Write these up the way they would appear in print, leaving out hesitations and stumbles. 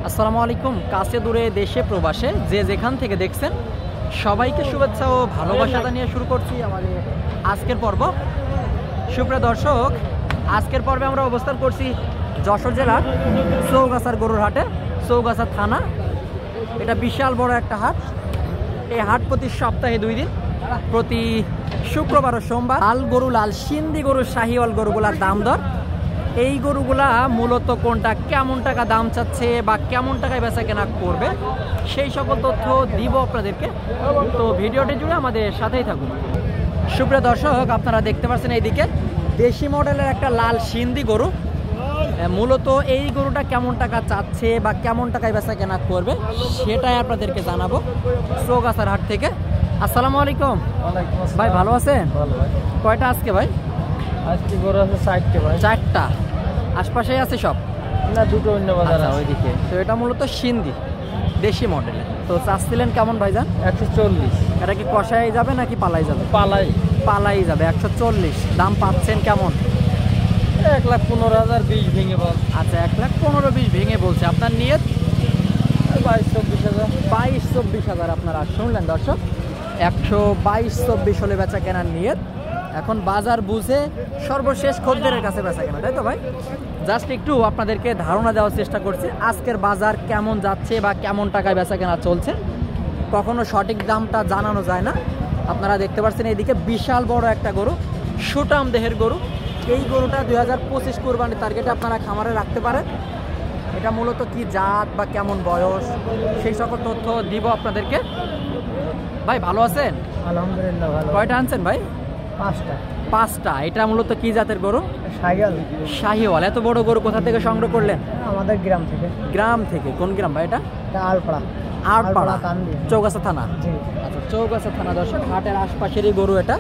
আসসালামু আলাইকুম। কাছে দূরে দেশে প্রবাসে যে যেখান থেকে দেখছেন সবাইকে শুভেচ্ছা ও ভালোবাসা জানিয়ে শুরু করছি আমাদের আজকের পর্ব। সুপ্রিয় দর্শক, আজকের পর্বে আমরা অবস্থান করছি যশোর জেলার চৌগাছার গরুর হাটে, চৌগাছা থানা। এটা বিশাল বড় একটা হাট। এই হাট প্রতি সপ্তাহে 2 দিন, প্রতি শুক্রবার ও সোমবার। লাল গরু, লাল সিন্ধি গরু, শাহিওয়াল গরুগুলার দাম দর, এই গরুগুলা মূলত কোনটা কেমন টাকা দাম চাচ্ছে বা কেমন টাকায় বেচা কেনা করবে সেই সকল তথ্য দিব আপনাদেরকে। তো ভিডিওটি জুড়ে আমাদের সাথেই থাকুন। সুপ্রিয় দর্শক, আপনারা দেখতে পাচ্ছেন এইদিকে দেশি মডেলের একটা লাল সিন্ধি গরু। মূলত এই গরুটা কেমন টাকা চাচ্ছে বা কেমন টাকায় বেচা কেনা করবে সেটাই আপনাদেরকে জানাবো চৌগাছার হাট থেকে। আসসালামু আলাইকুম ভাই, ভালো আছেন? কয়টা আজকে ভাই? আজকে গরু আছে 4টে ভাই। 4টা আশপাশেই আছে সব না, দুটো অন্য বাজার আছে ওইদিকে। তো এটা মূলত সিন্ধি দেশি মডেলের। তো চাচ্ছিলেন কেমন ভাইজান? 140। এটা কি কষাই যাবে নাকি পালাই যাবে? পালাই যাবে। 140 দাম পাচ্ছেন কেমন? 1,15,000 20 ভেঙে বল। আচ্ছা, 1,15,20 ভেঙে বলছে। আপনার নিয়ত 22-24,000। 22-24,000 আপনারা শুনলেন দর্শক। 122-24 হলে বেচা কেনার নিয়ত। এখন বাজার বুঝে সর্বশেষ খদ্দেরের কাছে বেচা কেনা, তাই তো ভাই? জাস্ট একটু আপনাদেরকে ধারণা দেওয়ার চেষ্টা করছি আজকের বাজার কেমন যাচ্ছে বা কেমন টাকায় বেচা কেনা চলছে। কখনো সঠিক দামটা জানানো যায় না। আপনারা দেখতে পাচ্ছেন এইদিকে বিশাল বড় একটা গরু, সুটাম দেহের গরু। এই গরুটা 2025 কুরবানির টার্গেটে আপনারা খামারে রাখতে পারেন। এটা মূলত কি জাত বা কেমন বয়স সেই সকল তথ্য দিব আপনাদেরকে। ভাই ভালো আছেন? আলহামদুলিল্লাহ ভালো। কয়টা আনছেন ভাই? 5টা। এটা মূলত কি জাতের গরু? শাহিওয়াল। শাহিওয়াল। এত বড় গরু কোথা থেকে সংগ্রহ করলেন? আমাদের গ্রাম থেকে। গ্রাম থেকে? কোন গ্রাম ভাই এটা? আড়পাড়া, চৌগাছা থানা। আচ্ছা, চৌগাছা থানা দর্শক। হাটের আশপাশেরই গরু এটা,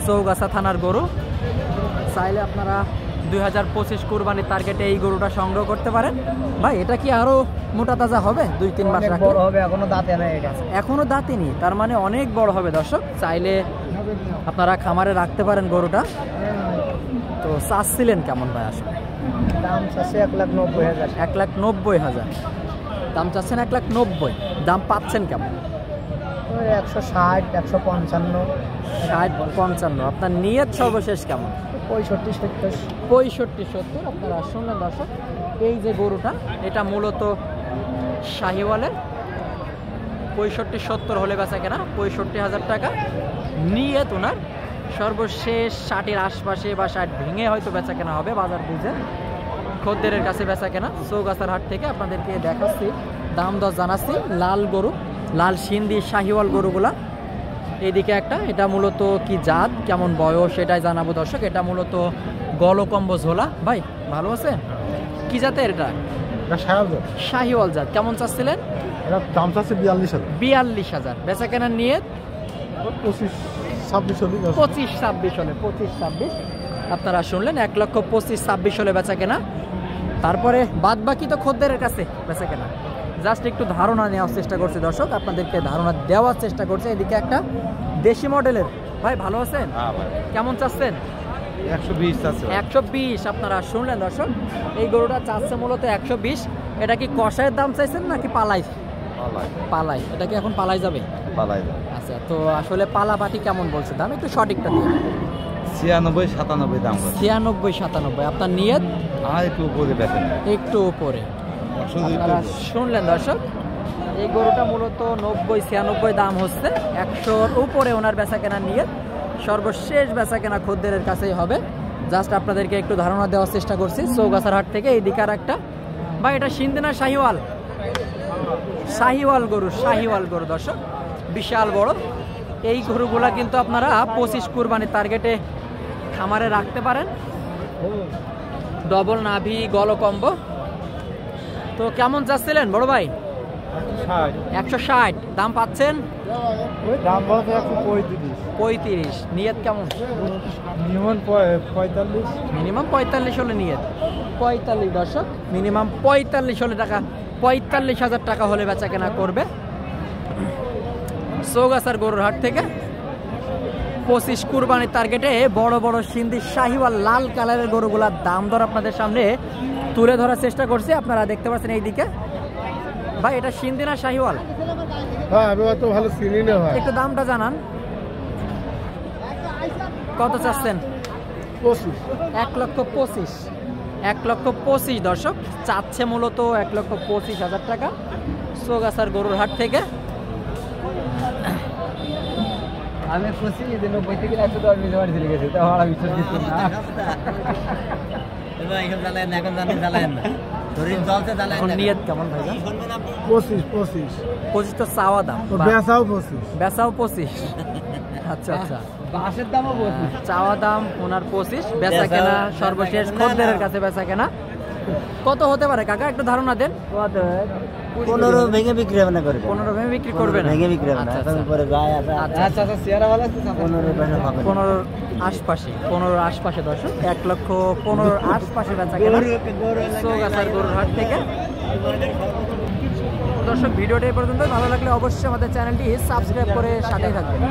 চৌগাছা থানার গরু। চাইলে আপনারা 2025 কুরবানির টার্গেটে এই গরুটা সংগ্রহ করতে পারেন। ভাই এটা কি আরো মোটা তাজা হবে? 2-3 মাস রাখলে বড় হবে। এখনো দাঁতে নাই এটা। এখনো দাঁতেনি, তার মানে অনেক বড় হবে দর্শক। চাইলে আপনারা খামারে রাখতে পারেন গরুটা। তো চাচ্ছিলেন কেমন ভাই? আসলে দাম চাচ্ছে 1,90,000। 1,90,000 দাম চাচ্ছেন। 1,90,000 দাম পাচ্ছেন কেমন? 160, 155। 60-55। আপনার নিয়ত সর্বশেষ কেমন? 65-70। 65-70 আপনারা শুনলেন দর্শক। এই যে গরুটা, এটা মূলত শাহিওয়ালের। 65-70 হলে বেচা কেনা, 65,000 টাকা নিয়ত ওনার। সর্বশেষ 60-এর আশপাশে বা 60 ভেঙে হয়তো বেচা কেনা হবে বাজার বুঝে। খদ্দেরের কাছে বেচা কেনা চৌগাছার হাট থেকে আপনাদেরকে দেখাচ্ছি, দাম দর জানাচ্ছি। লাল গরু, লাল সিন্ধি শাহিওয়াল গরুগুলা। এইদিকে একটা, এটা মূলত কি জাত, কেমন বয়স সেটাই জানাবো দর্শক। এটা মূলত গলকম্ব ঝোলা। ভাই ভালো আছে? কি জাতের এটা? শাহিওয়াল জাত। কেমন চাচ্ছিলেন? দাম চাচ্ছে 42,000। 42,000 বেচা কেনার নিয়ত 25-26 হলে। 25-26 হলে। 25-26 আপনারা শুনলেন। 1,25,000-26 হলে বেচা কেনা। তারপরে বাদ বাকি তো খদ্দেরের কাছে বেচা কেনা। জাস্ট একটু ধারণা নেওয়ার চেষ্টা করছি দর্শক, আপনাদেরকে ধারণা দেওয়ার চেষ্টা করছি। এদিকে একটা দেশি মডেলের। ভাই ভালো আছেন? কেমন চাচ্ছেন? 120 চাচ্ছে। 120 আপনারা শুনলেন দর্শক। এই গরুটা চাচ্ছে মূলত 120। এটা কি কষায়ের দাম চাইছেন নাকি পালাই? পালাই। এটা কি এখন পালাই যাবে? আচ্ছা, তো আসলে পালা বাটি কেমন বলছে দাম? একটু সঠিকটা দিয়ে। 96-97 দাম। 96-97 আপনার নিয়ত? একটু উপরে বেচেন। একটু উপরে আপনারা শুনলেন দর্শক। এই গরুটা মূলত 90-96 দাম হচ্ছে। 100-র উপরে ওনার বেচা কেনার নিয়ত। সর্বশেষ বেচা কেনা খদ্দেরের কাছেই হবে। জাস্ট আপনাদেরকে একটু ধারণা দেওয়ার চেষ্টা করছি চৌগাছার হাট থেকে। এইদিকে আর একটা। ভাই এটা সিন্ধি না শাহিওয়াল? শাহিওয়াল গরু, শাহিওয়াল গরু দর্শক, বিশাল বড়। এই গরুগুলা কিন্তু আপনারা 25 কুরবানির টার্গেটে খামারে রাখতে পারেন। ডবল নাভি, গলকম্ব। তো কেমন চাচ্ছিলেন বড় ভাই? 160 দাম পাচ্ছেন? দাম বলতে 135। নিয়ত কেমন? মিনিমাম 45। মিনিমাম 45 হলে নিয়ত। 45 দর্শক, মিনিমাম 45 হলে টাকা, 45,000 টাকা হলে বেচা কেনা করবে চৌগাছার গরুর হাট থেকে। 25 কুরবানির টার্গেটে বড় বড় সিন্ধি শাহিওয়াল লাল কালারের গরুগুলার দাম দর আপনাদের সামনে তুলে ধরার চেষ্টা করছি, আপনারা দেখতে পাচ্ছেন এইদিকে। ভাই এটা সিন্ধি না শাহিওয়াল? হ্যাঁ আমি অত ভালো চিনি না ভাই। একটু দামটা জানান, কত চাচ্ছেন? 25। 1,25,000। 1,25,000 দর্শক চাচ্ছে, মূলত 1,25,000 টাকা চৌগাছার গরুর হাট থেকে। আমি খুশি যে 90 থেকে 110 মিলে বাড়ি চলে গেছে, তাও আর বিশ্বাস করতে না। এখন নিয়ত কেমন ভাই? 25 তো চাওয়া দাম, বেচাও 25। বেচাও 25। আচ্ছা আচ্ছা, বাসের দামও 25। চাওয়া দাম ওনার 25, বেচা কেনা সর্বশেষ খদ্দেরের কাছে বেচা কেনা কত হতে পারে কাকা, একটু ধারণা দেন। 15 ভেঙে বিক্রি হবে না করে। 15 ভেঙে বিক্রি করবে না? ভেঙে বিক্রি হবে না, আচ্ছা, এখন পরে গায়ে আছে। আচ্ছা আচ্ছা আচ্ছা চেহারা ভালো আছে। 15 পয়সা পাবে। 15 আশপাশে, 15 আশপাশে দর্শক, 1,15,000 আশপাশে বেচা কেনা চৌগাছার গরুর হাট থেকে। দর্শক ভিডিওটা এই পর্যন্ত, ভালো লাগলে অবশ্যই আমাদের চ্যানেলটি সাবস্ক্রাইব করে সাথেই থাকবেন।